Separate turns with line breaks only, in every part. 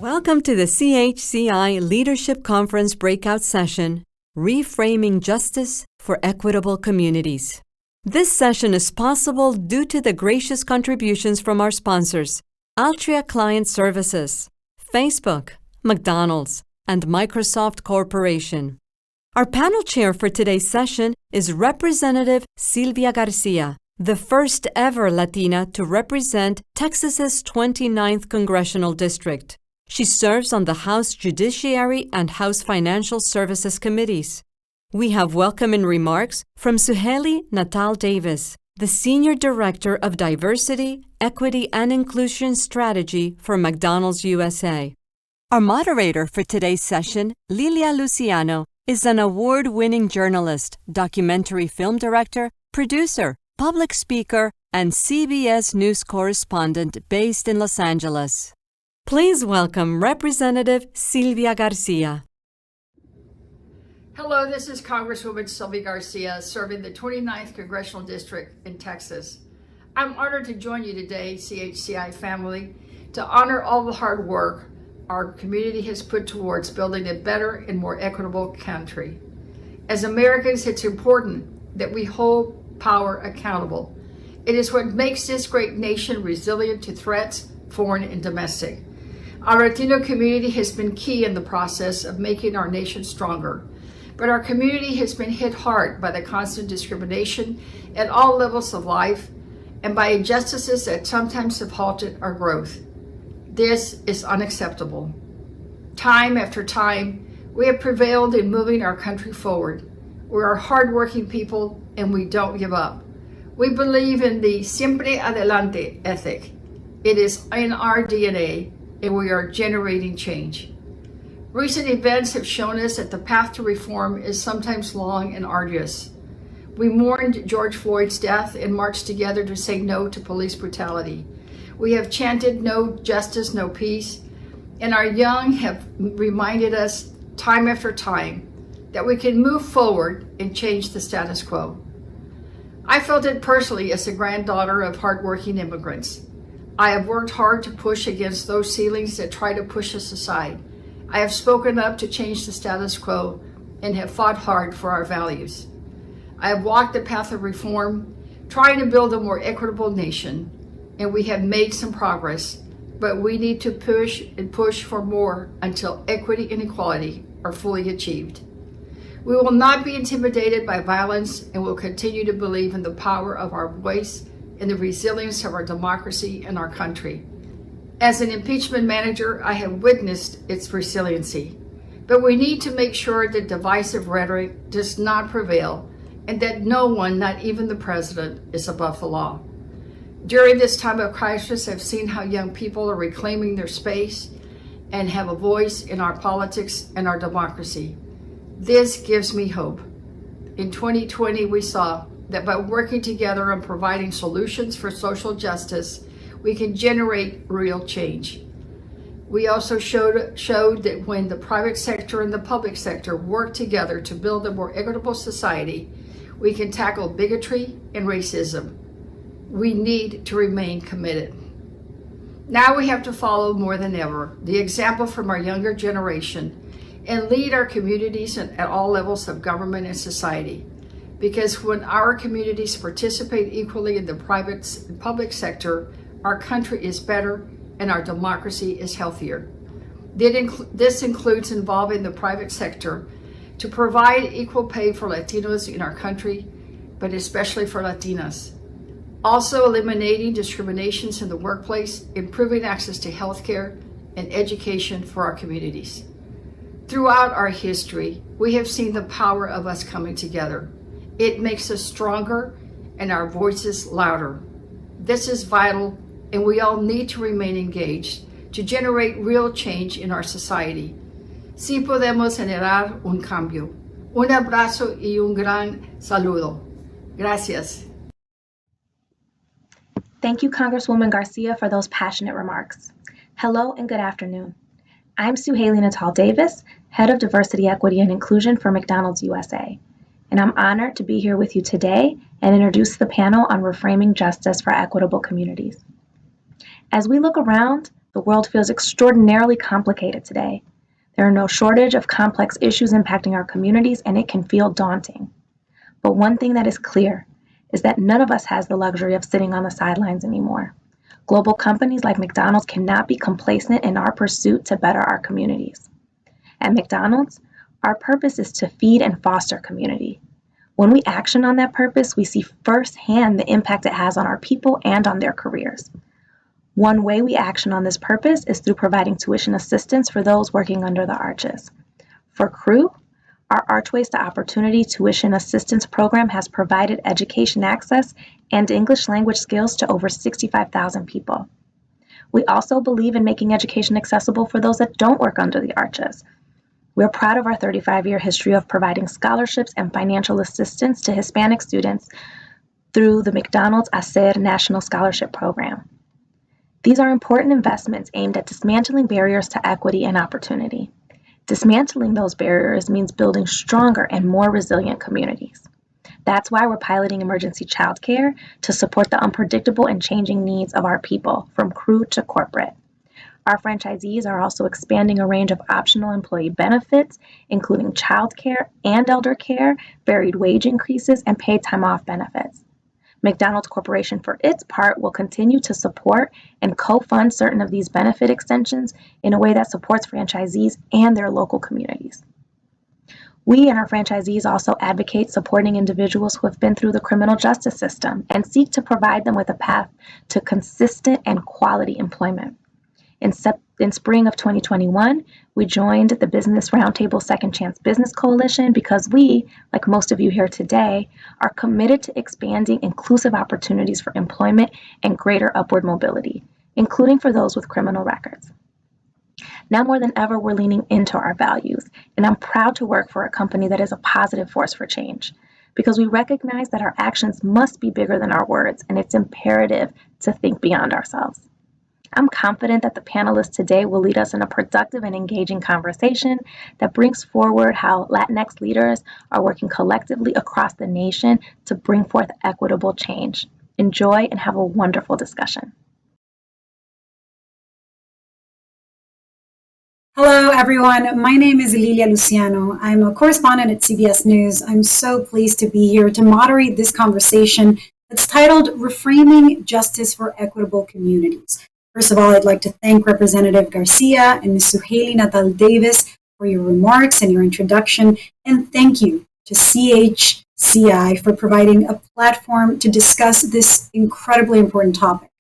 Welcome to the CHCI Leadership Conference breakout session, Reframing Justice for Equitable Communities. This session is possible due to the gracious contributions from our sponsors, Altria Client Services, Facebook, McDonald's, and Microsoft Corporation. Our panel chair for today's session is Representative Sylvie Garcia, the first ever Latina to represent Texas's 29th Congressional District. She serves on the House Judiciary and House Financial Services Committees. We have welcoming remarks from Suheli Natal Davis, the Senior Director of Diversity, Equity, and Inclusion Strategy for McDonald's USA. Our moderator for today's session, Lilia Luciano, is an award-winning journalist, documentary film director, producer, public speaker, and CBS News correspondent based in Los Angeles. Please welcome Representative Sylvie Garcia.
Hello, this is Congresswoman Sylvie Garcia, serving the 29th Congressional District in Texas. I'm honored to join you today, CHCI family, to honor all the hard work our community has put towards building a better and more equitable country. As Americans, it's important that we hold power accountable. It is what makes this great nation resilient to threats, foreign and domestic. Our Latino community has been key in the process of making our nation stronger, but our community has been hit hard by the constant discrimination at all levels of life and by injustices that sometimes have halted our growth. This is unacceptable. Time after time, we have prevailed in moving our country forward. We are hardworking people and we don't give up. We believe in the siempre adelante ethic. It is in our DNA, and we are generating change. Recent events have shown us that the path to reform is sometimes long and arduous. We mourned George Floyd's death and marched together to say no to police brutality. We have chanted no justice, no peace, and our young have reminded us time after time that we can move forward and change the status quo. I felt it personally as a granddaughter of hardworking immigrants. I have worked hard to push against those ceilings that try to push us aside. I have spoken up to change the status quo and have fought hard for our values. I have walked the path of reform, trying to build a more equitable nation, and we have made some progress, but we need to push and push for more until equity and equality are fully achieved. We will not be intimidated by violence and will continue to believe in the power of our voice and the resilience of our democracy and our country. As an impeachment manager, I have witnessed its resiliency, but we need to make sure that divisive rhetoric does not prevail and that no one, not even the president, is above the law. During this time of crisis, I've seen how young people are reclaiming their space and have a voice in our politics and our democracy. This gives me hope. In 2020, we saw that by working together and providing solutions for social justice, we can generate real change. We also showed that when the private sector and the public sector work together to build a more equitable society, we can tackle bigotry and racism. We need to remain committed. Now we have to follow more than ever the example from our younger generation and lead our communities at all levels of government and society. Because when our communities participate equally in the private and public sector, our country is better and our democracy is healthier. This includes involving the private sector to provide equal pay for Latinos in our country, but especially for Latinas. Also eliminating discriminations in the workplace, improving access to healthcare and education for our communities. Throughout our history, we have seen the power of us coming together. It makes us stronger and our voices louder. This is vital, and we all need to remain engaged to generate real change in our society. Sí podemos generar un cambio. Un abrazo y un gran saludo. Gracias.
Thank you, Congresswoman Garcia, for those passionate remarks. Hello and good afternoon. I'm Suheli Natal Davis, Head of Diversity, Equity, and Inclusion for McDonald's USA. And I'm honored to be here with you today and introduce the panel on reframing justice for equitable communities. As we look around, The world feels extraordinarily complicated today. There are no shortage of complex issues impacting our communities, and it can feel daunting. But one thing that is clear is that none of us has the luxury of sitting on the sidelines anymore. Global companies like McDonald's cannot be complacent in our pursuit to better our communities. At McDonald's, our purpose is to feed and foster community. When we action on that purpose, we see firsthand the impact it has on our people and on their careers. One way we action on this purpose is through providing tuition assistance for those working under the arches. For Crew, our Archways to Opportunity tuition assistance program has provided education access and English language skills to over 65,000 people. We also believe in making education accessible for those that don't work under the arches. We're proud of our 35-year history of providing scholarships and financial assistance to Hispanic students through the McDonald's ACER National Scholarship Program. These are important investments aimed at dismantling barriers to equity and opportunity. Dismantling those barriers means building stronger and more resilient communities. That's why we're piloting emergency childcare to support the unpredictable and changing needs of our people, from crew to corporate. Our franchisees are also expanding a range of optional employee benefits, including childcare and elder care, varied wage increases, and paid time off benefits. McDonald's Corporation, for its part, will continue to support and co-fund certain of these benefit extensions in a way that supports franchisees and their local communities. We and our franchisees also advocate supporting individuals who have been through the criminal justice system and seek to provide them with a path to consistent and quality employment. In spring of 2021, we joined the Business Roundtable Second Chance Business Coalition because we, like most of you here today, are committed to expanding inclusive opportunities for employment and greater upward mobility, including for those with criminal records. Now more than ever, we're leaning into our values, and I'm proud to work for a company that is a positive force for change, because we recognize that our actions must be bigger than our words, and it's imperative to think beyond ourselves. I'm confident that the panelists today will lead us in a productive and engaging conversation that brings forward how Latinx leaders are working collectively across the nation to bring forth equitable change. Enjoy and have a wonderful discussion.
Hello, everyone. My name is Lilia Luciano. I'm a correspondent at CBS News. I'm so pleased to be here to moderate this conversation that's titled Reframing Justice for Equitable Communities. First of all, I'd like to thank Representative Garcia and Ms. Suhaili Natal Davis for your remarks and your introduction, and thank you to CHCI for providing a platform to discuss this incredibly important topic.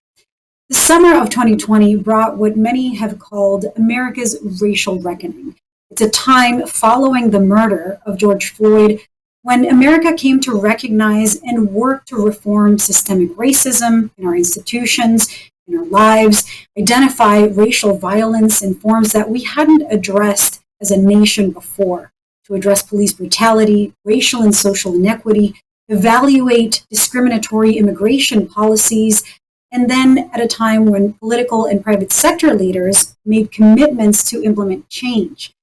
The summer of 2020 brought what many have called America's racial reckoning. It's a time following the murder of George Floyd when America came to recognize and work to reform systemic racism in our institutions, in our lives, identify racial violence in forms that we hadn't addressed as a nation before, to address police brutality, racial and social inequity, evaluate discriminatory immigration policies, and then at a time when political and private sector leaders made commitments to implement change.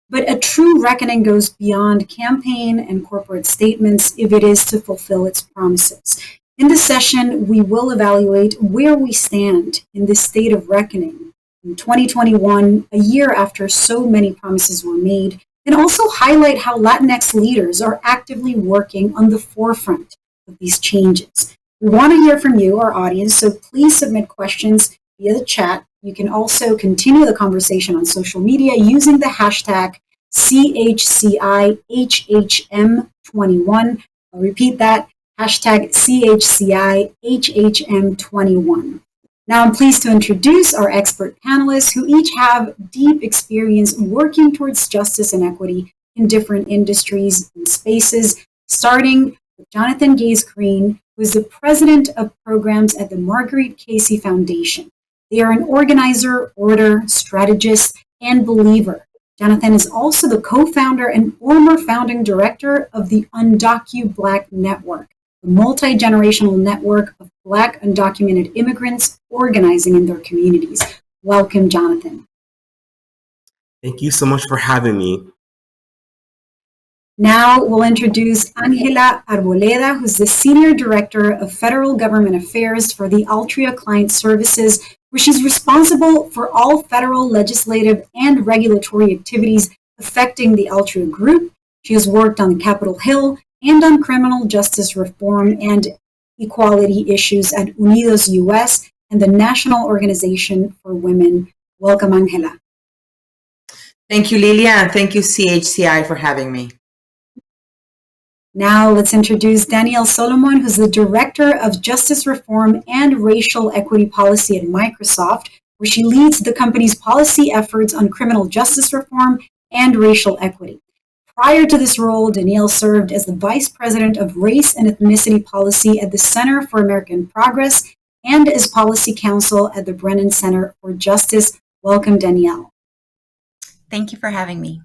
But a true reckoning goes beyond campaign and corporate statements if it is to fulfill its promises. In this session, we will evaluate where we stand in this state of reckoning in 2021, a year after so many promises were made, and also highlight how Latinx leaders are actively working on the forefront of these changes. We want to hear from you, our audience, so please submit questions via the chat. You can also continue the conversation on social media using the hashtag CHCIHHM21. I'll repeat that. Hashtag CHCIHHM21. Now I'm pleased to introduce our expert panelists who each have deep experience working towards justice and equity in different industries and spaces, starting with Jonathan Gaze-Green, who is the president of programs at the Marguerite Casey Foundation. They are an organizer, orator, strategist, and believer. Jonathan is also the co-founder and former founding director of the Black Network, a multi-generational network of Black undocumented immigrants organizing in their communities. Welcome, Jonathan.
Thank you so much for having me.
Now we'll introduce Angela Arboleda, who's the Senior Director of Federal Government Affairs for the Altria Client Services where she's responsible for all federal, legislative, and regulatory activities affecting the Altria Group. She has worked on Capitol Hill and on criminal justice reform and equality issues at Unidos US and the National Organization for Women. Welcome, Angela.
Thank you, Lilia, and thank you, CHCI, for having me.
Now let's introduce Danielle Solomon, who's the Director of Justice Reform and Racial Equity Policy at Microsoft, where she leads the company's policy efforts on criminal justice reform and racial equity. Prior to this role, Danielle served as the Vice President of Race and Ethnicity Policy at the Center for American Progress and as Policy Counsel at the Brennan Center for Justice. Welcome, Danielle.
Thank you for having me.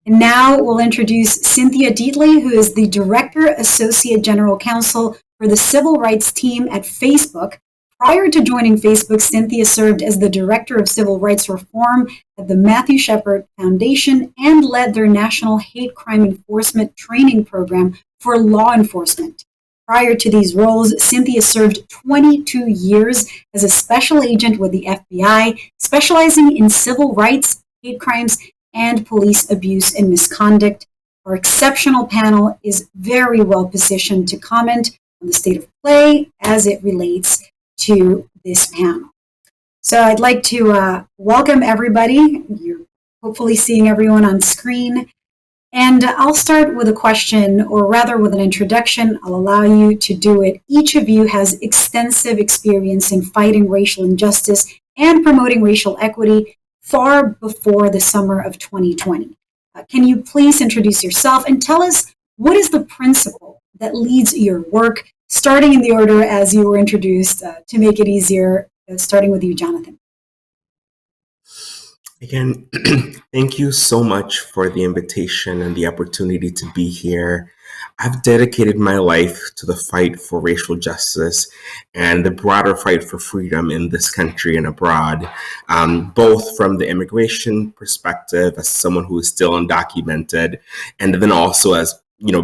And now we'll introduce Cynthia Dietley, who is the Director, Associate General Counsel for the Civil Rights Team at Facebook. Prior to joining Facebook, Cynthia served as the Director of Civil Rights Reform at the Matthew Shepard Foundation and led their National Hate Crime Enforcement Training Program for law enforcement. Prior to these roles, Cynthia served 22 years as a special agent with the FBI, specializing in civil rights, hate crimes, and police abuse and misconduct. Our exceptional panel is very well positioned to comment on the state of play as it relates to this panel. So I'd like to welcome everybody. You're hopefully seeing everyone on screen. And I'll start with a question, or rather with an introduction. I'll allow you to do it. Each of you has extensive experience in fighting racial injustice and promoting racial equity far before the summer of 2020. Can you please introduce yourself and tell us what is the principle that leads your work, starting in the order as you were introduced to make it easier, starting with you, Jonathan.
Again, thank you so much for the invitation and the opportunity to be here. I've dedicated my life to the fight for racial justice and the broader fight for freedom in this country and abroad, both from the immigration perspective as someone who is still undocumented, and then also as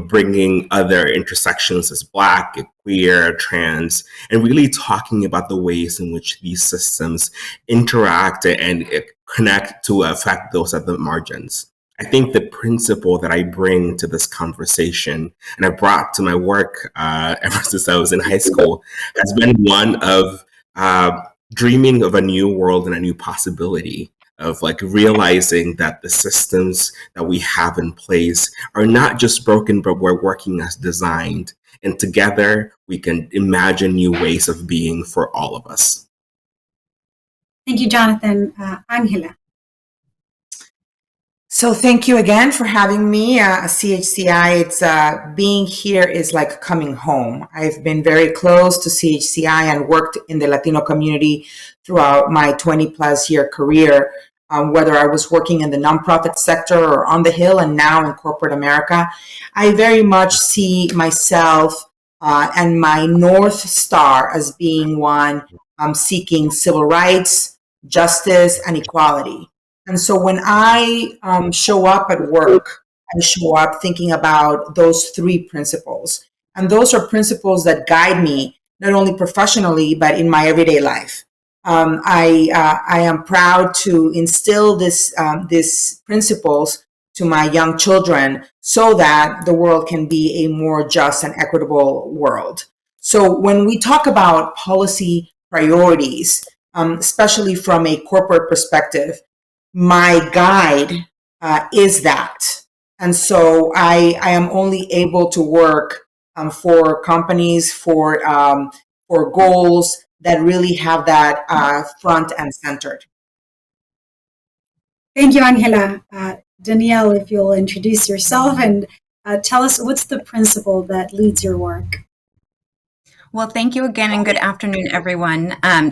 bringing other intersections as Black, queer, trans, and really talking about the ways in which these systems interact and connect to affect those at the margins. I think the principle that I bring to this conversation and I brought to my work ever since I was in high school has been one of dreaming of a new world and a new possibility, of realizing that the systems that we have in place are not just broken, but we're working as designed. And together we can imagine new ways of being for all of us.
Thank you, Jonathan. Angela.
So thank you again for having me, CHCI. It's being here is like coming home. I've been very close to CHCI and worked in the Latino community throughout my 20 plus year career, whether I was working in the nonprofit sector or on the Hill and now in corporate America. I very much see myself and my North Star as being one seeking civil rights, justice, and equality. And so when I show up at work, I show up thinking about those three principles. And those are principles that guide me, not only professionally, but in my everyday life. I am proud to instill these principles to my young children so that the world can be a more just and equitable world. So when we talk about policy priorities, especially from a corporate perspective, my guide is that. And so I am only able to work for companies, for goals that really have that front and centered.
Thank you, Angela. Danielle, if you'll introduce yourself and tell us what's the principle that leads your work.
Well, thank you again, and good afternoon, everyone. I'm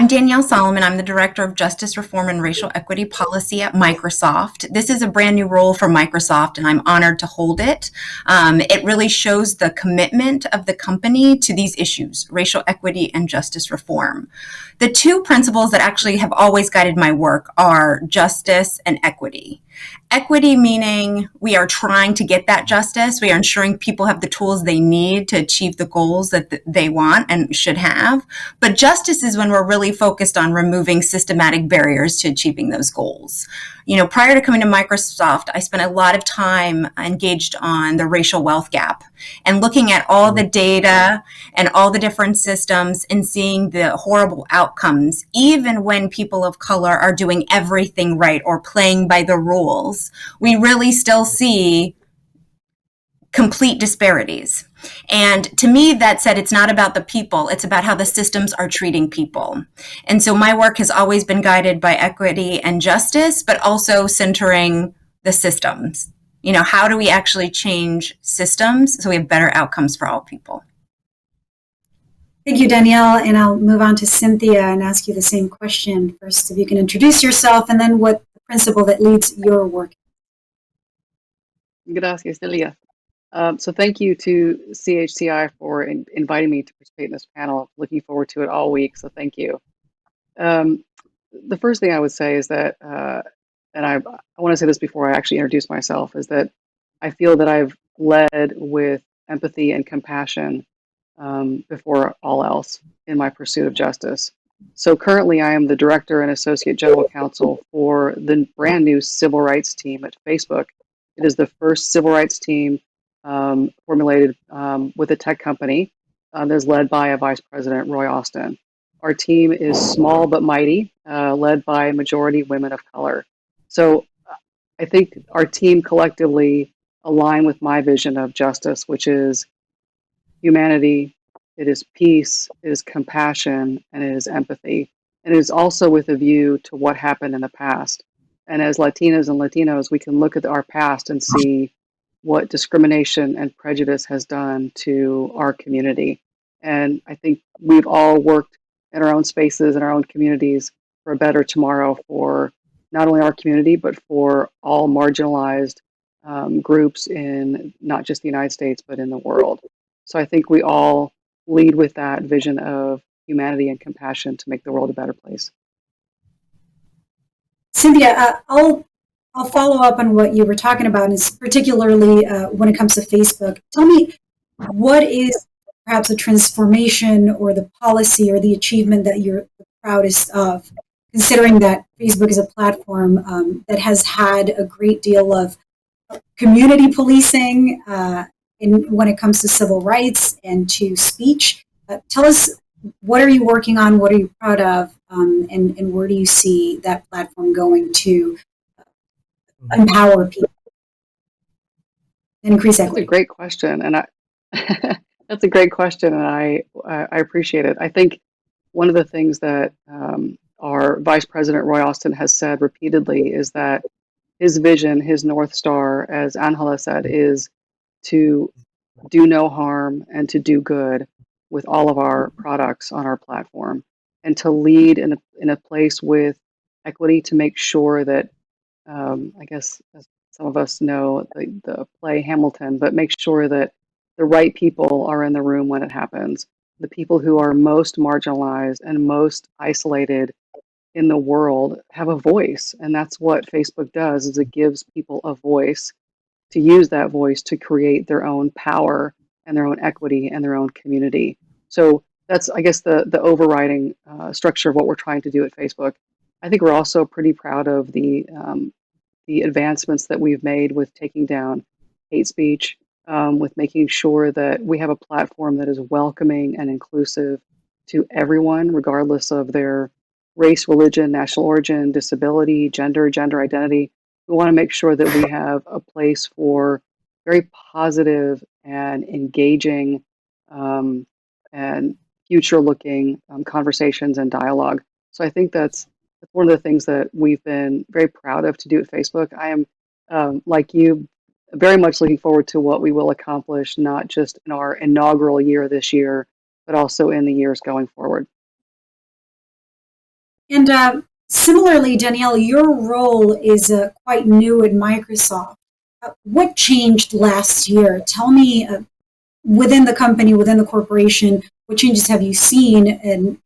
Danielle Solomon. I'm the Director of Justice Reform and Racial Equity Policy at Microsoft. This is a brand new role for Microsoft, and I'm honored to hold it. It really shows the commitment of the company to these issues, racial equity and justice reform. The two principles that actually have always guided my work are justice and equity. Equity meaning we are trying to get that justice. We are ensuring people have the tools they need to achieve the goals that they want and should have. But justice is when we're really focused on removing systematic barriers to achieving those goals. Prior to coming to Microsoft, I spent a lot of time engaged on the racial wealth gap and looking at all the data and all the different systems and seeing the horrible outcomes, even when people of color are doing everything right or playing by the rules. We really still see complete disparities. And to me, that said, it's not about the people, it's about how the systems are treating people. And so my work has always been guided by equity and justice, but also centering the systems. How do we actually change systems so we have better outcomes for all people?
Thank you, Danielle. And I'll move on to Cynthia and ask you the same question. First, if you can introduce yourself, and then what the principle that leads your work.
Gracias, Cynthia. So thank you to CHCI for inviting me to participate in this panel. Looking forward to it all week, so thank you. The first thing I would say is that, and I want to say this before I actually introduce myself, is that I feel that I've led with empathy and compassion before all else in my pursuit of justice. So currently I am the Director and Associate General Counsel for the brand new Civil Rights team at Facebook. It is the first civil rights team formulated with a tech company that is led by a Vice President, Roy Austin. Our team is small but mighty, led by majority women of color. So I think our team collectively align with my vision of justice, which is humanity, it is peace, it is compassion, and it is empathy. And it is also with a view to what happened in the past. And as Latinas and Latinos, we can look at our past and see what discrimination and prejudice has done to our community. And I think we've all worked in our own spaces and our own communities for a better tomorrow for not only our community, but for all marginalized groups in not just the United States, but in the world. So I think we all lead with that vision of humanity and compassion to make the world a better place.
Cynthia, I'll follow up on what you were talking about, is particularly when it comes to Facebook. Tell me, what is perhaps a transformation or the policy or the achievement that you're the proudest of, considering that Facebook is a platform that has had a great deal of community policing when it comes to civil rights and to speech? Tell us, what are you working on? What are you proud of? And where do you see that platform going to empower people and increase equity?
That's a great question, and that's a great question, and I appreciate it. I think one of the things that our Vice President Roy Austin has said repeatedly is that his vision, his North Star, as Angela said, is to do no harm and to do good with all of our products on our platform, and to lead in a place with equity to make sure that, I guess as some of us know the play Hamilton, but make sure that the right people are in the room when it happens. The people who are most marginalized and most isolated in the world have a voice, and that's what Facebook does, is it gives people a voice to use that voice to create their own power and their own equity and their own community. So that's, I guess, the overriding structure of what we're trying to do at Facebook. I think we're also pretty proud of the advancements that we've made with taking down hate speech, with making sure that we have a platform that is welcoming and inclusive to everyone, regardless of their race, religion, national origin, disability, gender identity. We want to make sure that we have a place for very positive and engaging and future-looking conversations and dialogue. So I think that's one of the things that we've been very proud of to do at Facebook. I am, like you, very much looking forward to what we will accomplish, not just in our inaugural year this year, but also in the years going forward.
And similarly, Danielle, your role is quite new at Microsoft. What changed last year? Tell me, within the company, within the corporation, what changes have you seen,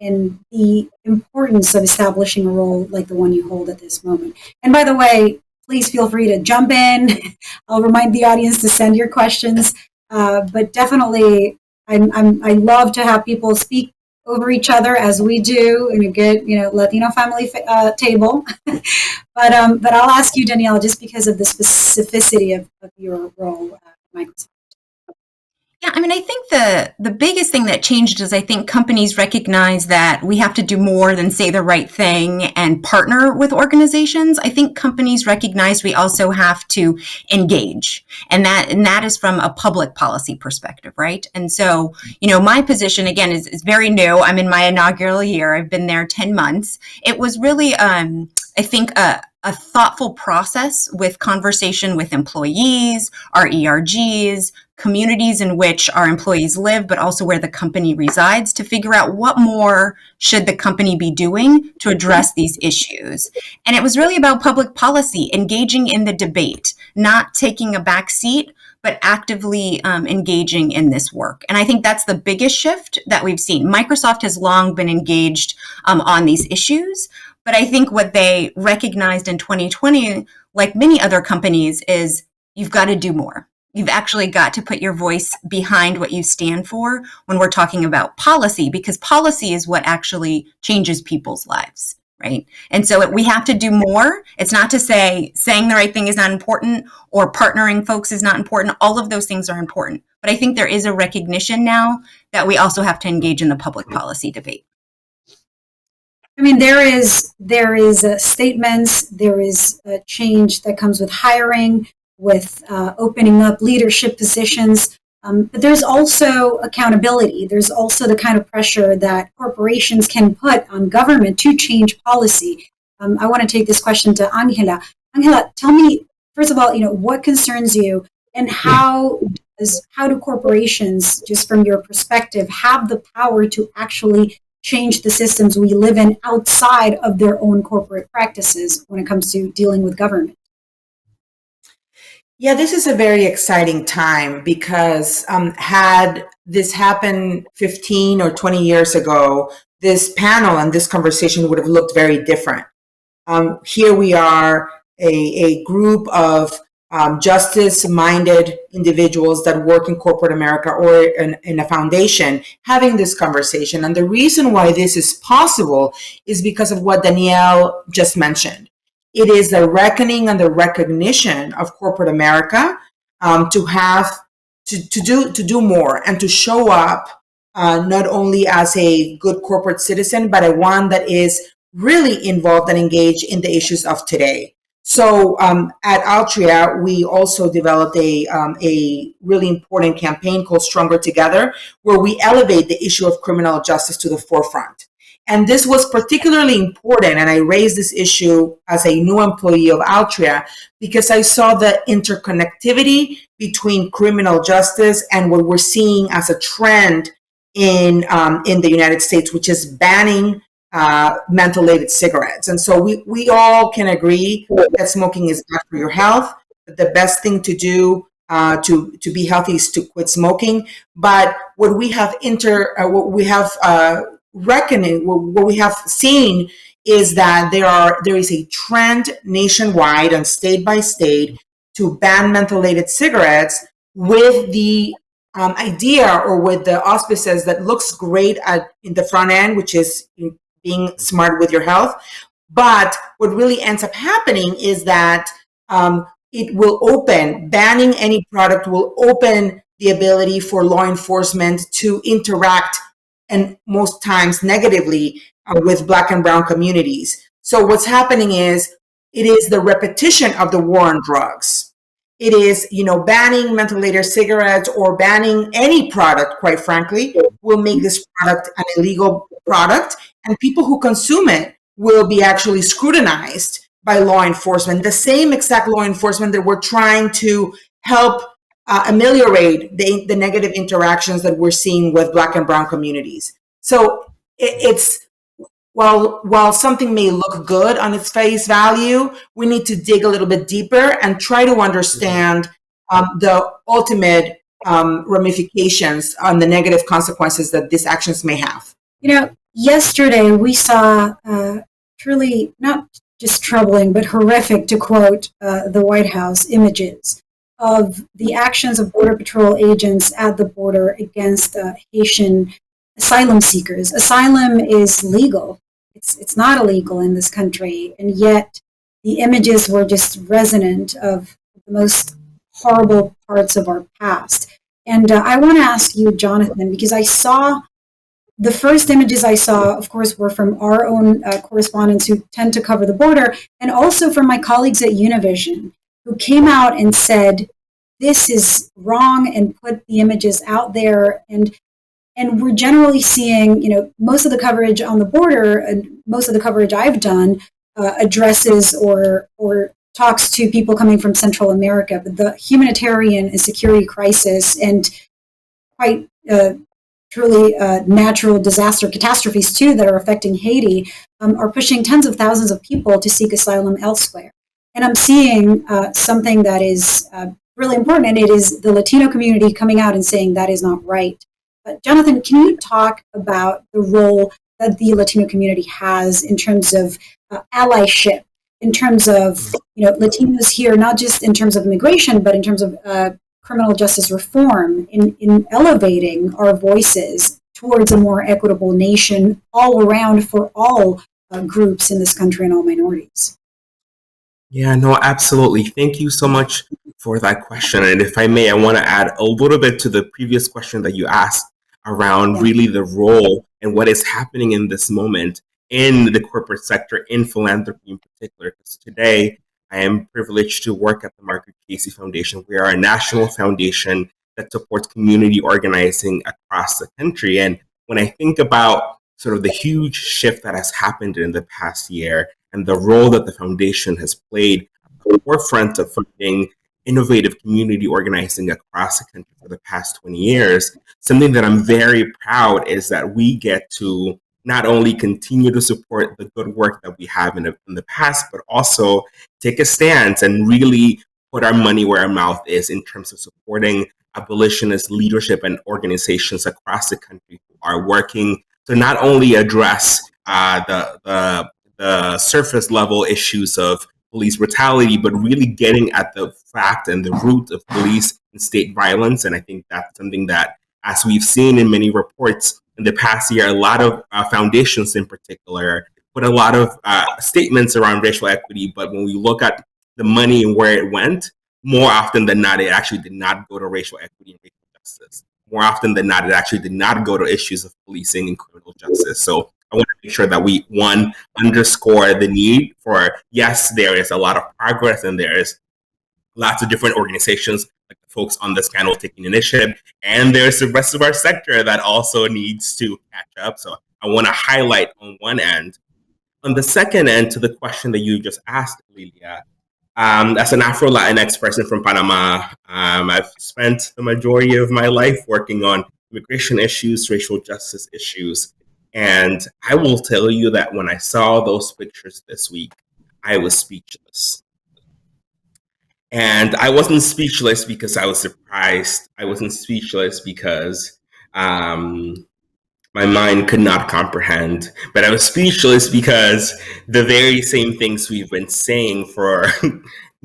and the importance of establishing a role like the one you hold at this moment? And by the way, please feel free to jump in. I'll remind the audience to send your questions. But definitely, I love to have people speak over each other as we do in a good, Latino family table. But I'll ask you, Danielle, just because of the specificity of your role at Microsoft.
Yeah, I mean, I think the biggest thing that changed is I think companies recognize that we have to do more than say the right thing and partner with organizations. I think companies recognize we also have to engage, and that is from a public policy perspective, right? And so, my position again is very new. I'm in my inaugural year. I've been there 10 months. It was really, I think, a thoughtful process with conversation with employees, our ERGs, communities in which our employees live, but also where the company resides, to figure out what more should the company be doing to address these issues. And it was really about public policy, engaging in the debate, not taking a back seat, but actively engaging in this work. And I think that's the biggest shift that we've seen. Microsoft has long been engaged on these issues, but I think what they recognized in 2020, like many other companies, is you've got to do more. You've actually got to put your voice behind what you stand for when we're talking about policy, because policy is what actually changes people's lives, right? And so we have to do more. It's not to say saying the right thing is not important or partnering folks is not important. All of those things are important. But I think there is a recognition now that we also have to engage in the public policy debate.
I mean, there is statements, there is a change that comes with hiring, with opening up leadership positions, but there's also accountability. There's also the kind of pressure that corporations can put on government to change policy. I want to take this question to Angela. Angela, tell me, first of all, what concerns you, and how do corporations, just from your perspective, have the power to actually change the systems we live in outside of their own corporate practices when it comes to dealing with government?
Yeah, this is a very exciting time because had this happened 15 or 20 years ago, this panel and this conversation would have looked very different. Here we are, a group of justice-minded individuals that work in corporate America or in a foundation having this conversation. And the reason why this is possible is because of what Danielle just mentioned. It is the reckoning and the recognition of corporate America to do more and to show up not only as a good corporate citizen, but a one that is really involved and engaged in the issues of today. So at Altria, we also developed a really important campaign called Stronger Together, where we elevate the issue of criminal justice to the forefront. And this was particularly important, and I raised this issue as a new employee of Altria because I saw the interconnectivity between criminal justice and what we're seeing as a trend in the United States, which is banning mentholated cigarettes. And so we all can agree that smoking is bad for your health. The best thing to do to be healthy is to quit smoking. But what we have what we have seen is that there is a trend nationwide and state by state to ban mentholated cigarettes with the idea or with the auspices that looks great in the front end, which is being smart with your health. But what really ends up happening is that banning any product will open the ability for law enforcement to interact, and most times negatively, with Black and brown communities. So what's happening is it is the repetition of the war on drugs. It is, banning mentholated cigarettes or banning any product, quite frankly, will make this product an illegal product, and people who consume it will be actually scrutinized by law enforcement, the same exact law enforcement that we're trying to help ameliorate the negative interactions that we're seeing with Black and brown communities. So it's while something may look good on its face value, we need to dig a little bit deeper and try to understand the ultimate ramifications on the negative consequences that these actions may have.
Yesterday we saw truly not just troubling but horrific, to quote the White House, images of the actions of Border Patrol agents at the border against Haitian asylum seekers. Asylum is legal. It's not illegal in this country, and yet the images were just resonant of the most horrible parts of our past. And I want to ask you, Jonathan, because I saw the first images I saw, of course, were from our own correspondents who tend to cover the border, and also from my colleagues at Univision, who came out and said, this is wrong, and put the images out there. And we're generally seeing, most of the coverage on the border, and most of the coverage I've done addresses or talks to people coming from Central America, but the humanitarian and security crisis and quite truly natural disaster catastrophes too that are affecting Haiti are pushing tens of thousands of people to seek asylum elsewhere. And I'm seeing something that is really important, and it is the Latino community coming out and saying that is not right. Jonathan, can you talk about the role that the Latino community has in terms of allyship, in terms of Latinos here, not just in terms of immigration, but in terms of criminal justice reform, in elevating our voices towards a more equitable nation all around for all groups in this country and all minorities?
Yeah, no, absolutely. Thank you so much for that question. And if I may, I want to add a little bit to the previous question that you asked around really the role and what is happening in this moment in the corporate sector, in philanthropy in particular. Because today I am privileged to work at the Margaret Casey Foundation. We are a national foundation that supports community organizing across the country. And when I think about sort of the huge shift that has happened in the past year and the role that the foundation has played at the forefront of funding innovative community organizing across the country for the past 20 years, something that I'm very proud is that we get to not only continue to support the good work that we have in the past, but also take a stance and really put our money where our mouth is in terms of supporting abolitionist leadership and organizations across the country who are working to not only address the surface level issues of police brutality, but really getting at the fact and the root of police and state violence. And I think that's something that, as we've seen in many reports in the past year, a lot of foundations in particular put a lot of statements around racial equity. But when we look at the money and where it went, more often than not, it actually did not go to racial equity and racial justice. More often than not, it actually did not go to issues of policing and criminal justice. So I want to make sure that we, one, underscore the need for, yes, there is a lot of progress and there is lots of different organizations, like the folks on this panel taking initiative, and there's the rest of our sector that also needs to catch up. So I want to highlight on one end. On the second end, to the question that you just asked, Lilia, as an Afro-Latinx person from Panama, I've spent the majority of my life working on immigration issues, racial justice issues. And I will tell you that when I saw those pictures this week, I was speechless. And I wasn't speechless because I was surprised. I wasn't speechless because my mind could not comprehend. But I was speechless because the very same things we've been saying for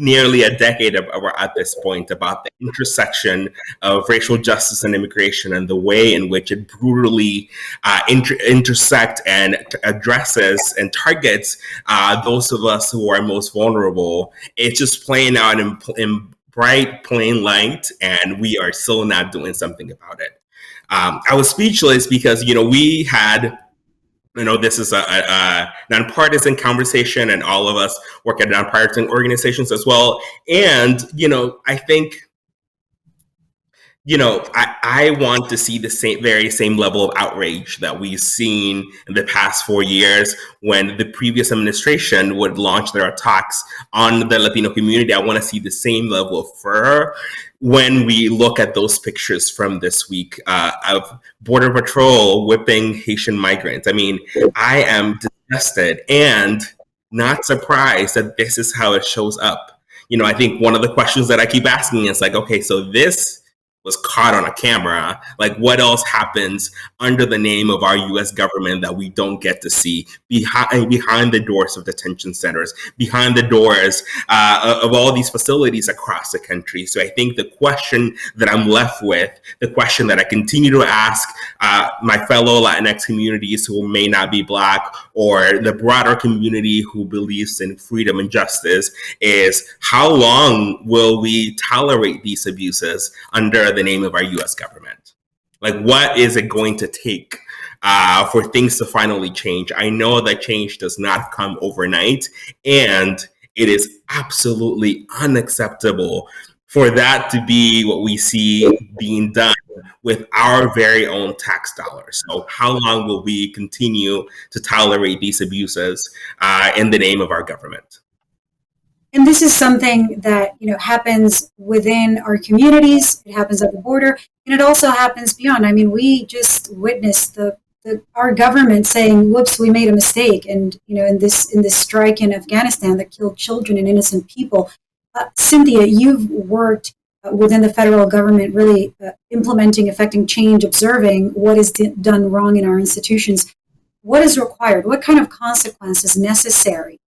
nearly a decade at this point about the intersection of racial justice and immigration and the way in which it brutally intersect and addresses and targets those of us who are most vulnerable. It's just playing out in bright, plain light, and we are still not doing something about it. I was speechless because, we had, this is a nonpartisan conversation, and all of us work at nonpartisan organizations as well. And, I think, I want to see the very same level of outrage that we've seen in the past 4 years when the previous administration would launch their attacks on the Latino community. I want to see the same level of fervor when we look at those pictures from this week of Border Patrol whipping Haitian migrants. I mean, I am disgusted and not surprised that this is how it shows up. I think one of the questions that I keep asking is like, okay, so this was caught on a camera, like what else happens under the name of our US government that we don't get to see behind the doors of detention centers, behind the doors of all these facilities across the country. So I think the question that I'm left with, the question that I continue to ask my fellow Latinx communities who may not be Black, or the broader community who believes in freedom and justice, is how long will we tolerate these abuses under the name of our US government? Like, what is it going to take for things to finally change? I know that change does not come overnight, and it is absolutely unacceptable for that to be what we see being done with our very own tax dollars. So how long will we continue to tolerate these abuses in the name of our government?
And this is something that, happens within our communities. It happens at the border, and it also happens beyond. I mean, we just witnessed our government saying, "Whoops, we made a mistake," and in this strike in Afghanistan that killed children and innocent people. Cynthia, you've worked within the federal government, really implementing, affecting change, observing what is done wrong in our institutions. What is required? What kind of consequence is necessary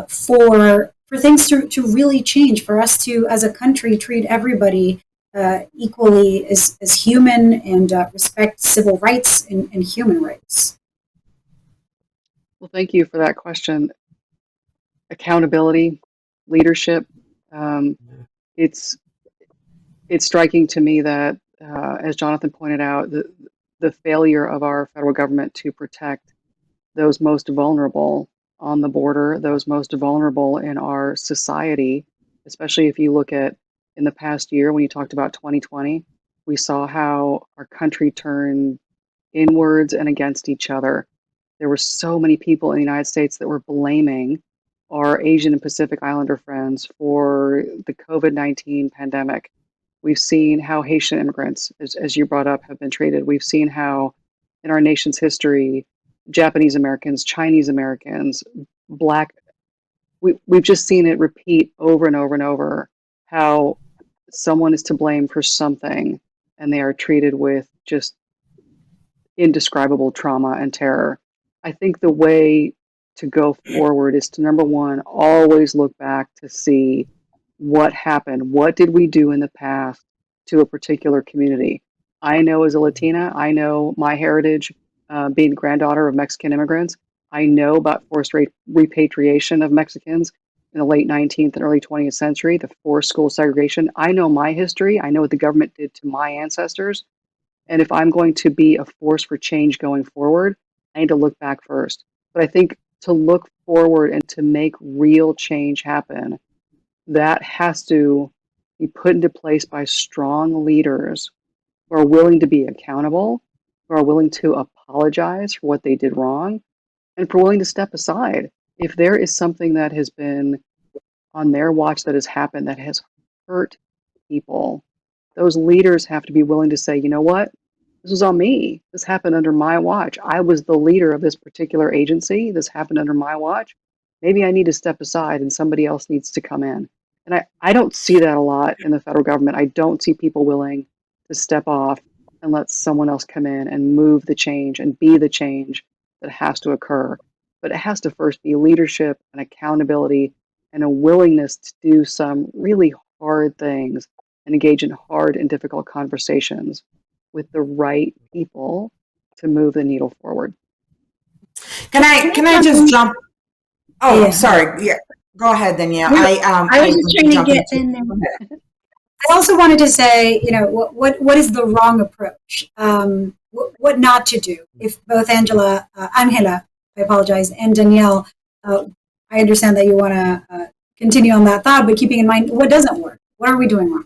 for things to really change, for us to, as a country, treat everybody equally as human and respect civil rights and human rights?
Well, thank you for that question. Accountability, leadership. It's striking to me that, as Jonathan pointed out, the failure of our federal government to protect those most vulnerable on the border, those most vulnerable in our society, especially if you look at in the past year, when you talked about 2020, we saw how our country turned inwards and against each other. There were so many people in the United States that were blaming our Asian and Pacific Islander friends for the COVID-19 pandemic. We've seen how Haitian immigrants, as you brought up, have been treated. We've seen how in our nation's history, Japanese Americans, Chinese Americans, Black, we've just seen it repeat over and over and over, how someone is to blame for something and they are treated with just indescribable trauma and terror. I think the way to go forward is to, number one, always look back to see what happened. What did we do in the past to a particular community? I know as a Latina, I know my heritage, being the granddaughter of Mexican immigrants. I know about forced repatriation of Mexicans in the late 19th and early 20th century, the forced school segregation. I know my history. I know what the government did to my ancestors. And if I'm going to be a force for change going forward, I need to look back first. But I think to look forward and to make real change happen, that has to be put into place by strong leaders who are willing to be accountable, who are willing to apologize for what they did wrong, and for willing to step aside. If there is something that has been on their watch that has happened that has hurt people, those leaders have to be willing to say, you know what? This was on me. This happened under my watch. I was the leader of this particular agency. This happened under my watch. Maybe I need to step aside and somebody else needs to come in. And I don't see that a lot in the federal government. I don't see people willing to step off and let someone else come in and move the change and be the change that has to occur. But it has to first be leadership and accountability and a willingness to do some really hard things and engage in hard and difficult conversations with the right people to move the needle forward.
Can I just jump? Oh, yeah. Sorry. Yeah, go ahead, Danielle.
I was just trying to get in there. I also wanted to say, what is the wrong approach? What not to do? If both Angela, I apologize, and Danielle, I understand that you want to continue on that thought, but keeping in mind what doesn't work. What are we doing wrong?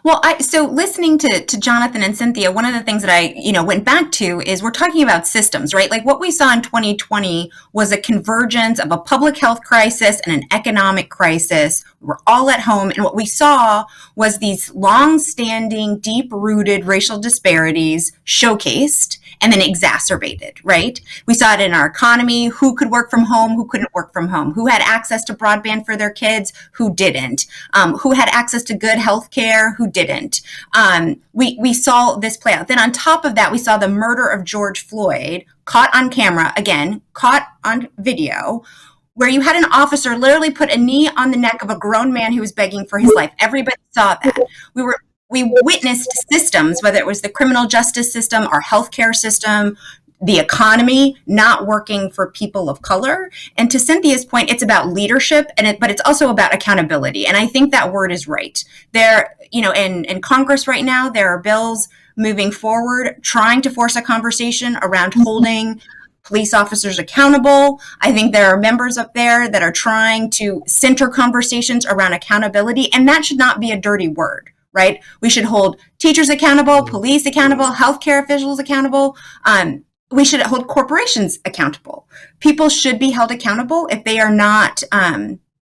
Well, so listening to Jonathan and Cynthia, one of the things that I, went back to is we're talking about systems, right? Like what we saw in 2020 was a convergence of a public health crisis and an economic crisis. We're all at home. And what we saw was these long-standing, deep-rooted racial disparities showcased. and then exacerbated, right? We saw it in our economy, who could work from home, who couldn't work from home, who had access to broadband for their kids, who didn't, who had access to good health care, who didn't. We saw this play out. Then on top of that, we saw the murder of George Floyd, caught on camera, again, caught on video, where you had an officer literally put a knee on the neck of a grown man who was begging for his life. Everybody saw that. We witnessed systems, whether it was the criminal justice system, our healthcare system, the economy not working for people of color. And to Cynthia's point, it's about leadership, but it's also about accountability. And I think that word is right. There, in Congress right now, there are bills moving forward trying to force a conversation around holding police officers accountable. I think there are members up there that are trying to center conversations around accountability, and that should not be a dirty word. Right? We should hold teachers accountable, police accountable, healthcare officials accountable. We should hold corporations accountable. People should be held accountable if they are not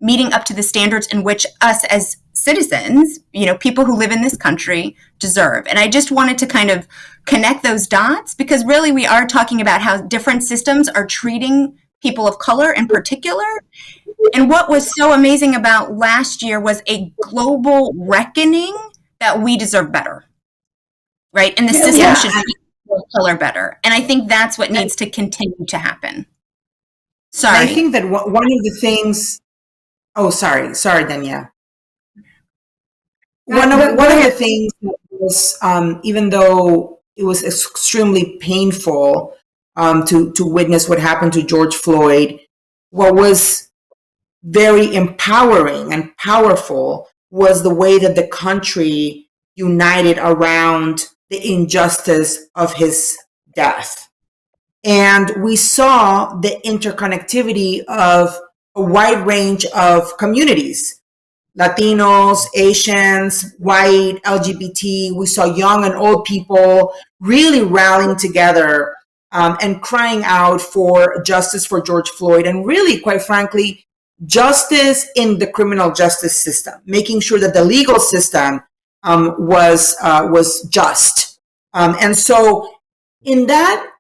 meeting up to the standards in which us as citizens, people who live in this country deserve. And I just wanted to kind of connect those dots, because really we are talking about how different systems are treating people of color in particular. And what was so amazing about last year was a global reckoning that we deserve better, right? And the system should treat people of color better. And I think that's what needs to continue to happen. Sorry.
I think that one of the things, sorry, Danielle. One of the things that was, even though it was extremely painful to witness what happened to George Floyd, what was very empowering and powerful was the way that the country united around the injustice of his death. And we saw the interconnectivity of a wide range of communities, Latinos, Asians, white, LGBT. We saw young and old people really rallying together and crying out for justice for George Floyd, and really, quite frankly, justice in the criminal justice system, making sure that the legal system was just. And so in that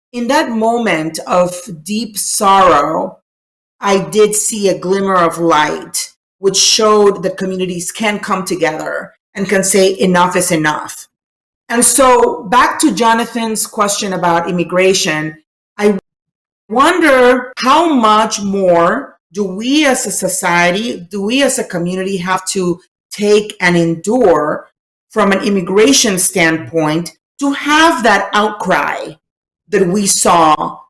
moment of deep sorrow, I did see a glimmer of light, which showed that communities can come together and can say enough is enough. And so back to Jonathan's question about immigration, I wonder how much more do we as a society, do we as a community have to take and endure from an immigration standpoint to have that outcry that we saw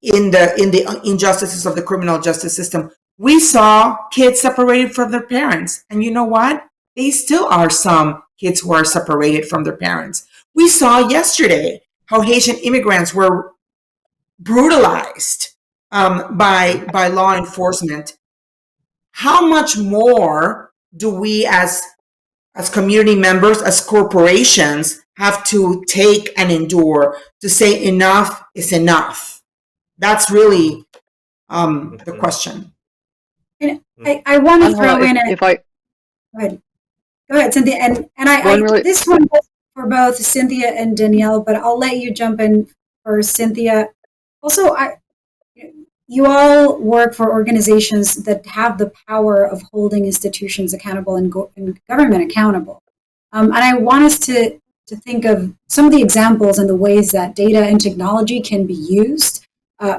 in the injustices of the criminal justice system? We saw kids separated from their parents. And you know what? They still are some kids who are separated from their parents. We saw yesterday how Haitian immigrants were brutalized by law enforcement. How much more do we as community members, as corporations, have to take and endure to say enough is enough? That's really the question.
And I want to throw in go ahead, Cynthia. And this one goes for both Cynthia and Danielle, but I'll let you jump in for Cynthia. Also, you all work for organizations that have the power of holding institutions accountable and government accountable. And I want us to think of some of the examples and the ways that data and technology can be used,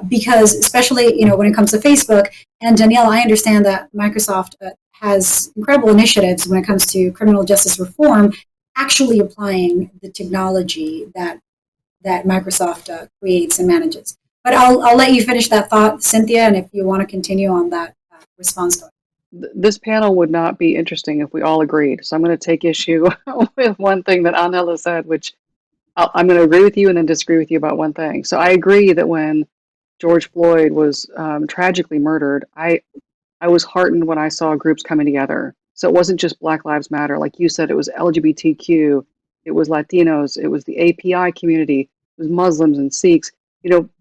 because especially when it comes to Facebook, and Danielle, I understand that Microsoft has incredible initiatives when it comes to criminal justice reform, actually applying the technology that Microsoft creates and manages. But I'll let you finish that thought, Cynthia, and if you want to continue on that response to it.
This panel would not be interesting if we all agreed. So I'm going to take issue with one thing that Angela said, which I'm going to agree with you and then disagree with you about one thing. So I agree that when George Floyd was tragically murdered, I was heartened when I saw groups coming together. So it wasn't just Black Lives Matter. Like you said, it was LGBTQ, it was Latinos, it was the API community, it was Muslims and Sikhs.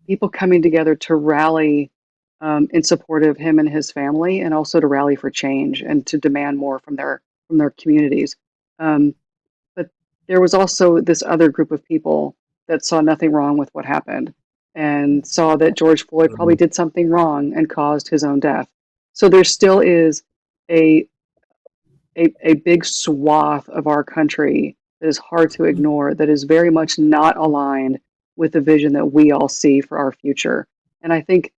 People coming together to rally in support of him and his family, and also to rally for change and to demand more from their communities. But there was also this other group of people that saw nothing wrong with what happened and saw that George Floyd probably did something wrong and caused his own death. So there still is a big swath of our country that is hard to ignore, that is very much not aligned with the vision that we all see for our future. And I think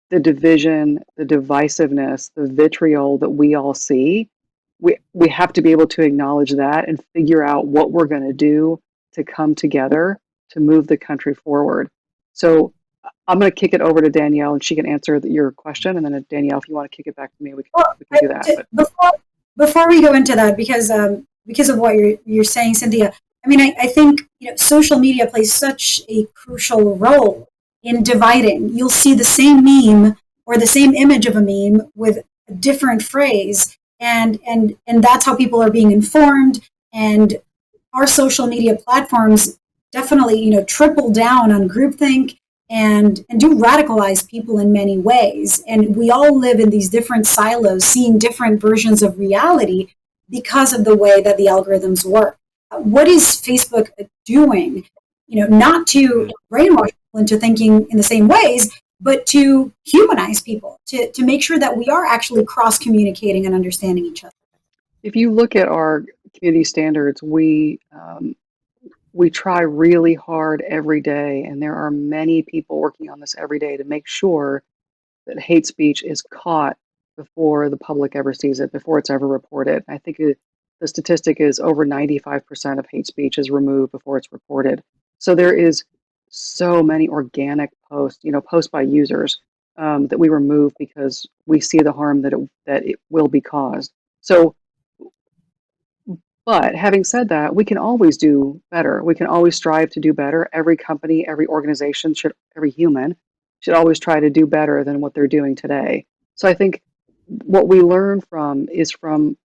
the division, the divisiveness, the vitriol that we all see, we have to be able to acknowledge that and figure out what we're going to do to come together to move the country forward. So I'm going to kick it over to Danielle and she can answer your question. And then Danielle, if you want to kick it back to me, we can do that.
Before we go into that, because of what you're saying, Cynthia, I mean, I think social media plays such a crucial role in dividing. You'll see the same meme or the same image of a meme with a different phrase, and that's how people are being informed. And our social media platforms definitely triple down on groupthink and do radicalize people in many ways. And we all live in these different silos, seeing different versions of reality because of the way that the algorithms work. What is Facebook doing? Not to brainwash people into thinking in the same ways, but to humanize people, to make sure that we are actually cross-communicating and understanding each other.
If you look at our community standards, we try really hard every day, and there are many people working on this every day to make sure that hate speech is caught before the public ever sees it, before it's ever reported. I think the statistic is over 95% of hate speech is removed before it's reported. So there is so many organic posts, posts by users that we remove because we see the harm that it will be caused. So, but having said that, we can always do better. We can always strive to do better. Every company, every organization every human should always try to do better than what they're doing today. So I think what we learn is from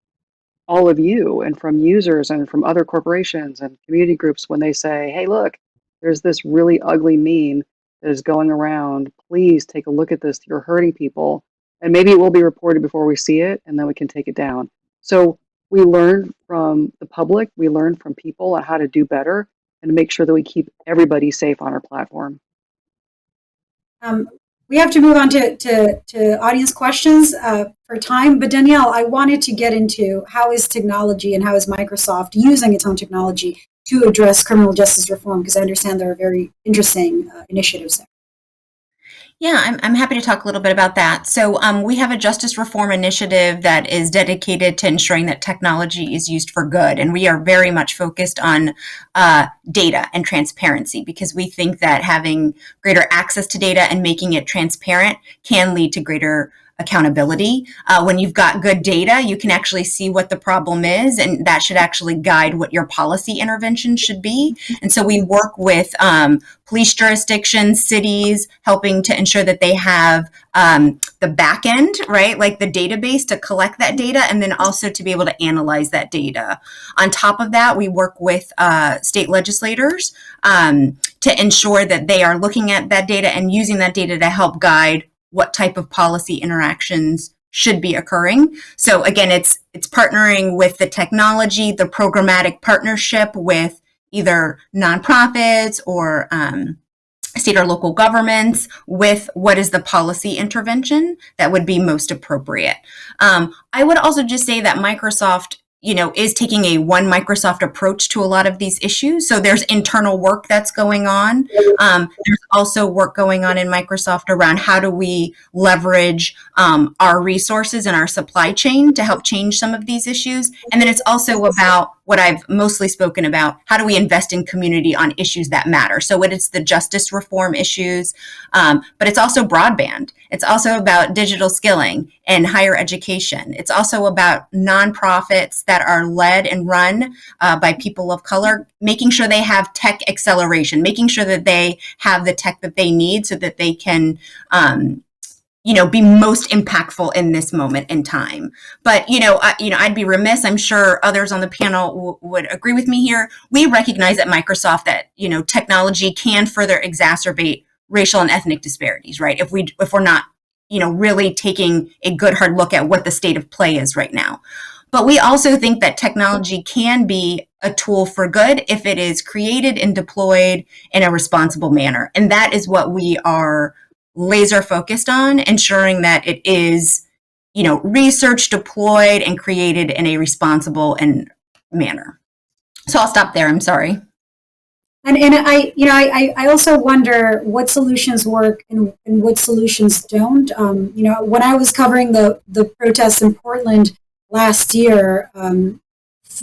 all of you and from users and from other corporations and community groups when they say, hey, look, there's this really ugly meme that is going around. Please take a look at this. You're hurting people. And maybe it will be reported before we see it, and then we can take it down. So we learn from the public, we learn from people on how to do better and to make sure that we keep everybody safe on our platform.
We have to move on to audience questions for time. But Danielle, I wanted to get into how is technology and how is Microsoft using its own technology to address criminal justice reform, because I understand there are very interesting initiatives there.
Yeah, I'm happy to talk a little bit about that. So we have a justice reform initiative that is dedicated to ensuring that technology is used for good. And we are very much focused on data and transparency, because we think that having greater access to data and making it transparent can lead to greater accountability. When you've got good data, you can actually see what the problem is, and that should actually guide what your policy intervention should be. And so we work with police jurisdictions, cities, helping to ensure that they have the back end, right? Like the database to collect that data, and then also to be able to analyze that data. On top of that, we work with state legislators to ensure that they are looking at that data and using that data to help guide what type of policy interactions should be occurring. So again, it's partnering with the technology, the programmatic partnership with either nonprofits or state or local governments with what is the policy intervention that would be most appropriate. I would also just say that Microsoft is taking a one Microsoft approach to a lot of these issues. So there's internal work that's going on. There's also work going on in Microsoft around how do we leverage our resources and our supply chain to help change some of these issues. And then it's also about what I've mostly spoken about, how do we invest in community on issues that matter? So it's the justice reform issues, but it's also broadband. It's also about digital skilling and higher education. It's also about nonprofits that are led and run by people of color, making sure they have tech acceleration, making sure that they have the tech that they need so that they can be most impactful in this moment in time. But, I'd be remiss, I'm sure others on the panel would agree with me here. We recognize at Microsoft that, technology can further exacerbate racial and ethnic disparities, right? If we're not, really taking a good hard look at what the state of play is right now. But we also think that technology can be a tool for good if it is created and deployed in a responsible manner. And that is what we are laser focused on, ensuring that it is, research deployed and created in a responsible manner. So I'll stop there. I'm sorry.
And I also wonder what solutions work and what solutions don't. When I was covering the protests in Portland last year,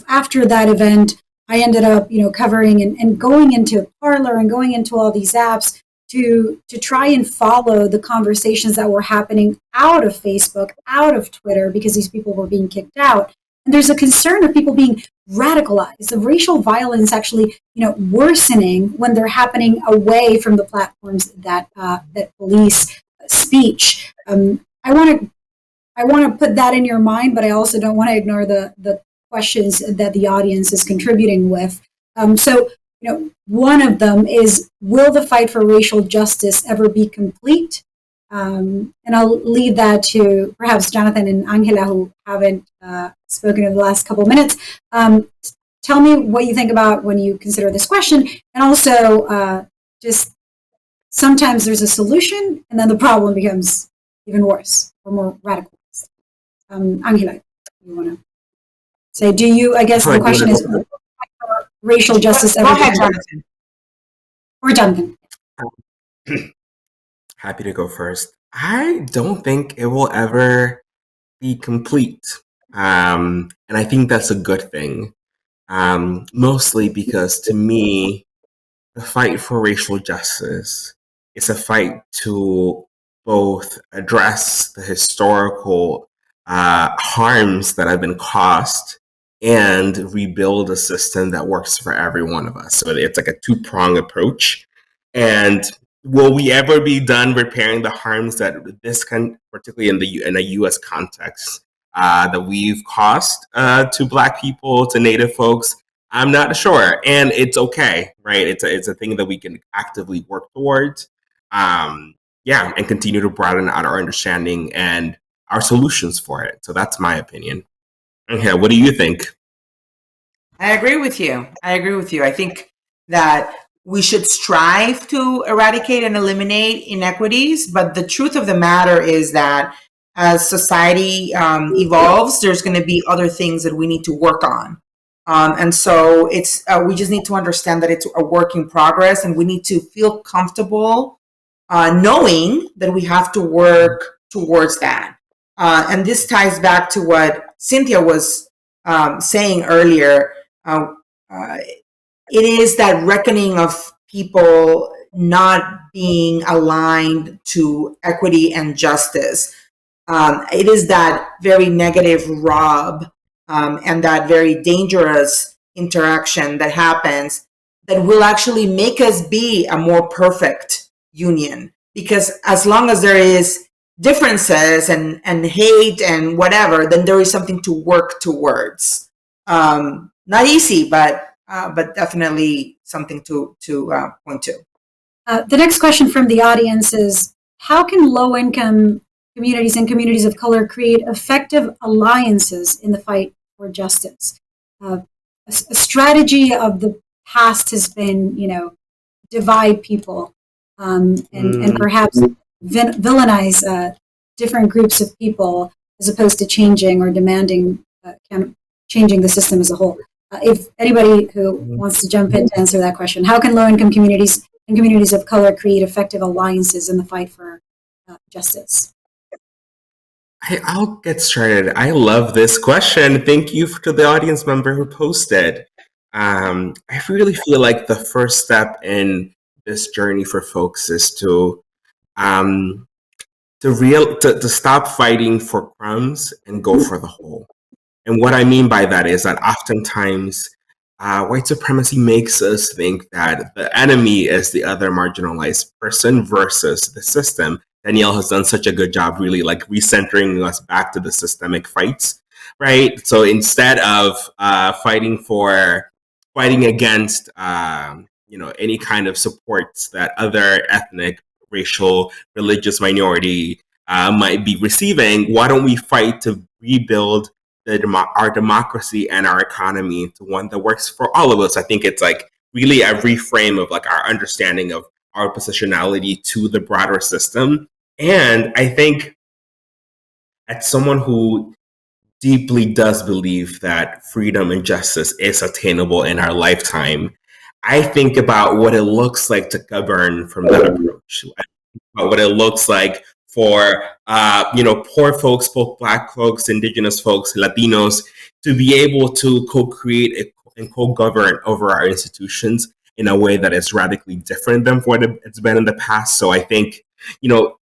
after that event, I ended up, covering and going into Parler and going into all these apps to try and follow the conversations that were happening out of Facebook, out of Twitter, because these people were being kicked out. And there's a concern of people being radicalized, of racial violence actually, worsening when they're happening away from the platforms that police speech. I want to put that in your mind, but I also don't want to ignore the questions that the audience is contributing with. So, one of them is, will the fight for racial justice ever be complete? And I'll leave that to perhaps Jonathan and Angela, who haven't spoken in the last couple of minutes. Tell me what you think about when you consider this question. And also, just sometimes there's a solution and then the problem becomes even worse or more radical. Angela, you want to say, I guess the question is, racial justice.
Go ahead, Jonathan.
Or Jonathan.
Happy to go first. I don't think it will ever be complete. And I think that's a good thing. Mostly because, to me, the fight for racial justice is a fight to both address the historical harms that have been caused and rebuild a system that works for every one of us. So it's like a two-pronged approach. And will we ever be done repairing the harms that particularly in a U.S. context, that we've caused to Black people, to Native folks? I'm not sure, and it's okay, right? It's a thing that we can actively work towards, and continue to broaden out our understanding and our solutions for it. So that's my opinion. Okay, what do you think?
I agree with you. I think that we should strive to eradicate and eliminate inequities, but the truth of the matter is that as society evolves, there's going to be other things that we need to work on. And so we just need to understand that it's a work in progress, and we need to feel comfortable knowing that we have to work towards that. And this ties back to what Cynthia was saying earlier. It is that reckoning of people not being aligned to equity and justice. It is that very negative rob and that very dangerous interaction that happens that will actually make us be a more perfect union. Because as long as there is differences and hate and whatever, then there is something to work towards. Not easy, but definitely something to point to.
The next question from the audience is, how can low-income communities and communities of color create effective alliances in the fight for justice? A strategy of the past has been, divide people and perhaps villainize different groups of people as opposed to changing or demanding changing the system as a whole. If anybody who wants to jump in to answer that question, how can low-income communities and communities of color create effective alliances in the fight for justice?
I'll get started. I love this question. Thank you to the audience member who posted. I really feel like the first step in this journey for folks is to stop fighting for crumbs and go for the whole. And what I mean by that is that oftentimes white supremacy makes us think that the enemy is the other marginalized person versus the system. Danielle has done such a good job really like recentering us back to the systemic fights, right? So instead of fighting against any kind of supports that other ethnic, racial, religious minority might be receiving, why don't we fight to rebuild our democracy and our economy into one that works for all of us. I think it's like really a reframe of like our understanding of our positionality to the broader system. And I think as someone who deeply does believe that freedom and justice is attainable in our lifetime, I think about what it looks like to govern from that approach. I think about what it looks like for poor folks, both Black folks, Indigenous folks, Latinos, to be able to co-create and co-govern over our institutions in a way that is radically different than what it's been in the past. So I think,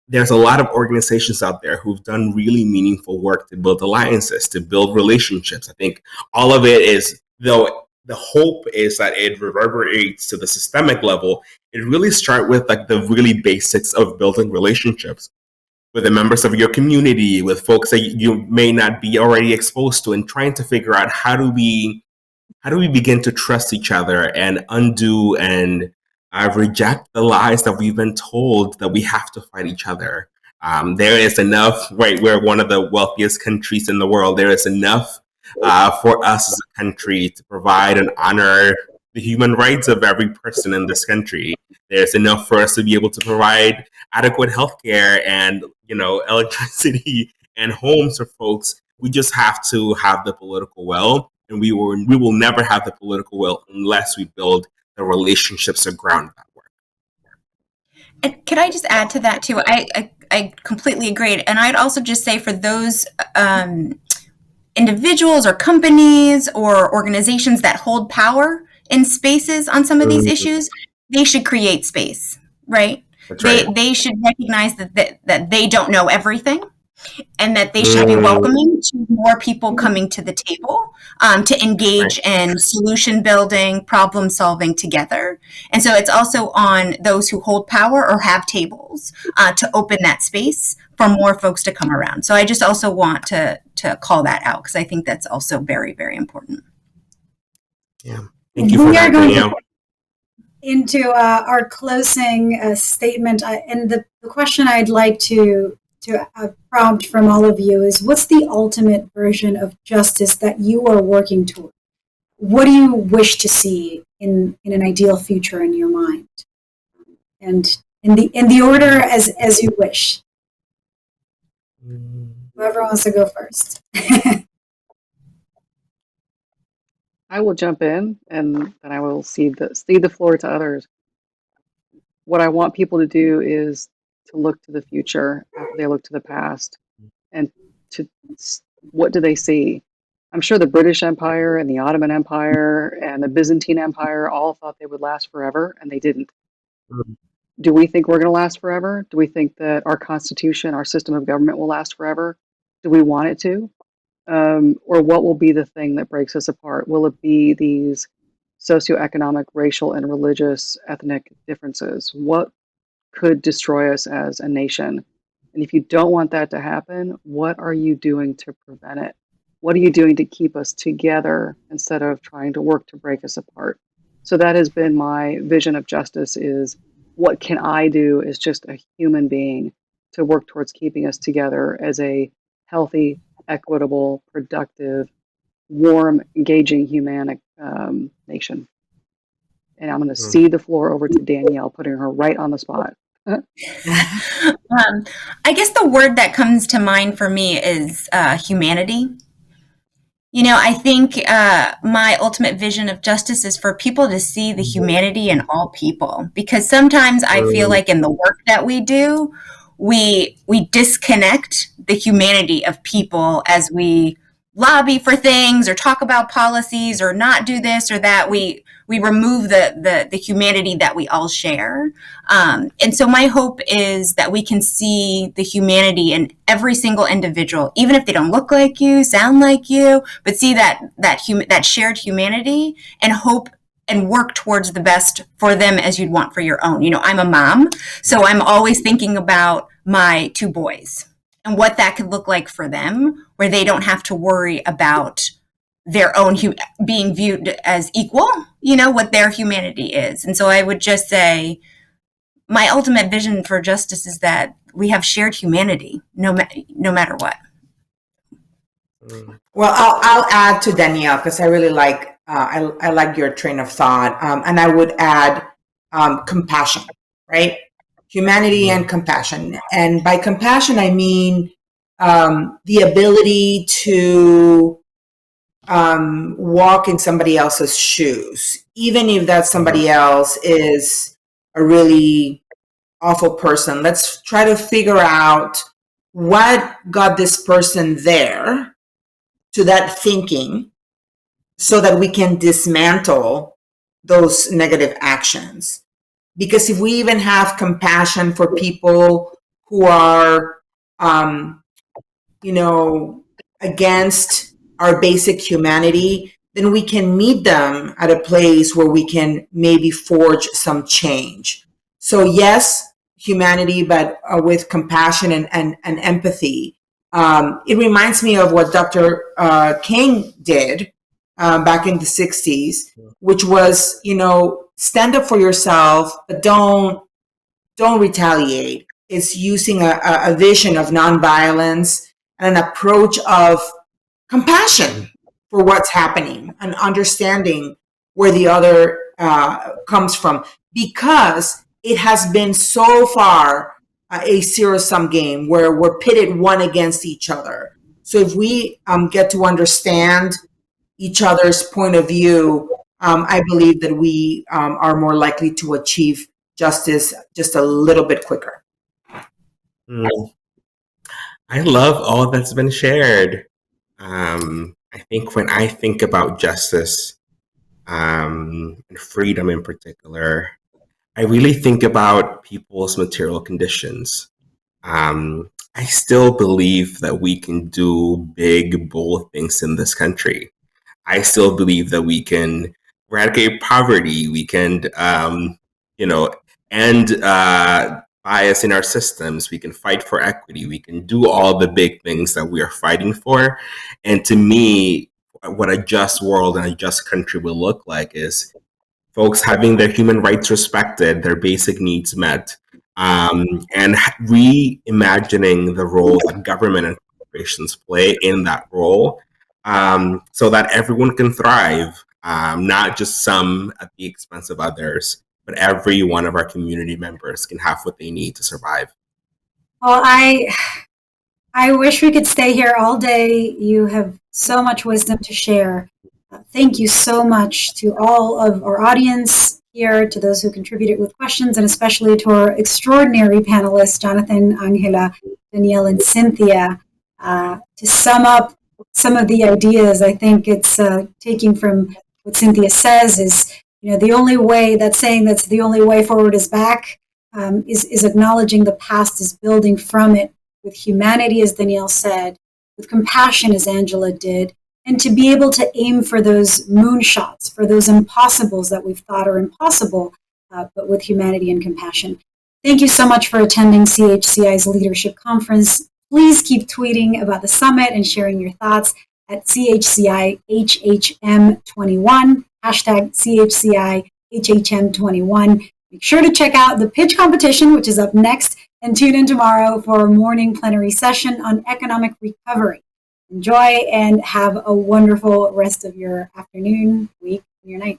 there's a lot of organizations out there who've done really meaningful work to build alliances, to build relationships. I think all of it is, though the hope is that it reverberates to the systemic level, it really starts with like the really basics of building relationships with the members of your community, with folks that you may not be already exposed to, and trying to figure out how do we begin to trust each other and undo and reject the lies that we've been told that we have to fight each other. There is enough, right? We're one of the wealthiest countries in the world. There is enough for us as a country to provide and honor the human rights of every person in this country. There's enough for us to be able to provide adequate healthcare and, electricity and homes for folks. We just have to have the political will, and we will never have the political will unless we build the relationships that ground that work.
And could I just add to that too? I completely agree. And I'd also just say for those individuals or companies or organizations that hold power in spaces on some of these issues, they should create space, right? They should recognize that they don't know everything, and that they should be welcoming to more people coming to the table to engage in solution building, problem solving together. And so it's also on those who hold power or have tables to open that space for more folks to come around. So I just also want to call that out, because I think that's also very, very important.
Yeah. Thank you for that, Danielle.
Into our closing statement, and the question I'd like to prompt from all of you is, what's the ultimate version of justice that you are working toward? What do you wish to see in an ideal future in your mind? And in the order as you wish. Whoever wants to go first.
I will jump in, and then I will cede the floor to others. What I want people to do is to look to the future after they look to the past, and what do they see? I'm sure the British Empire and the Ottoman Empire and the Byzantine Empire all thought they would last forever, and they didn't. Do we think we're going to last forever? Do we think that our Constitution, our system of government will last forever? Do we want it to? Or what will be the thing that breaks us apart? Will it be these socioeconomic, racial, and religious ethnic differences? What could destroy us as a nation? And if you don't want that to happen, what are you doing to prevent it? What are you doing to keep us together instead of trying to work to break us apart? So that has been my vision of justice, is what can I do as just a human being to work towards keeping us together as a healthy, equitable, productive, warm, engaging, humanic nation. And I'm going to cede the floor over to Danielle, putting her right on the spot.
I guess the word that comes to mind for me is humanity. I think my ultimate vision of justice is for people to see the humanity in all people, because sometimes I feel like in the work that we do, we disconnect the humanity of people as we lobby for things or talk about policies or not do this or that. We remove the humanity that we all share. And so my hope is that we can see the humanity in every single individual, even if they don't look like you, sound like you, but see that shared humanity, and hope and work towards the best for them as you'd want for your own. I'm a mom, so I'm always thinking about my two boys and what that could look like for them, where they don't have to worry about their own being viewed as equal, what their humanity is. And so I would just say my ultimate vision for justice is that we have shared humanity, no matter what.
Well, I'll add to Danielle because I really like I like your train of thought, and I would add compassion, right? Humanity and compassion, and by compassion I mean the ability to walk in somebody else's shoes, even if that somebody else is a really awful person. Let's try to figure out what got this person there to that thinking so that we can dismantle those negative actions. Because if we even have compassion for people who are, against our basic humanity, then we can meet them at a place where we can maybe forge some change. So yes, humanity, but with compassion and empathy. It reminds me of what Dr. King did back in the 60s, which was, stand up for yourself, but don't retaliate. It's using a vision of nonviolence and an approach of compassion for what's happening and understanding where the other comes from, because it has been so far a zero-sum game where we're pitted one against each other. So if we get to understand each other's point of view, I believe that we are more likely to achieve justice just a little bit quicker.
I love all that's been shared. I think when I think about justice and freedom in particular, I really think about people's material conditions. I still believe that we can do big, bold things in this country. I still believe that we can eradicate poverty. We can, end bias in our systems. We can fight for equity. We can do all the big things that we are fighting for. And to me, what a just world and a just country will look like is folks having their human rights respected, their basic needs met, and reimagining the role that government and corporations play in that role, so that everyone can thrive, not just some at the expense of others, but every one of our community members can have what they need to survive.
Well, I wish we could stay here all day. You have so much wisdom to share. Thank you so much to all of our audience here, to those who contributed with questions, and especially to our extraordinary panelists, Jonathan, Angela, Danielle, and Cynthia. To sum up some of the ideas, I think it's taking from what Cynthia says is, the only way, that saying that's the only way forward is back, is acknowledging the past, is building from it with humanity, as Danielle said, with compassion, as Angela did, and to be able to aim for those moonshots, for those impossibles that we've thought are impossible, but with humanity and compassion. Thank you so much for attending CHCI's Leadership Conference. Please keep tweeting about the summit and sharing your thoughts at CHCI HHM21, hashtag CHCI HHM21. Make sure to check out the pitch competition, which is up next, and tune in tomorrow for a morning plenary session on economic recovery. Enjoy and have a wonderful rest of your afternoon, week, and your night.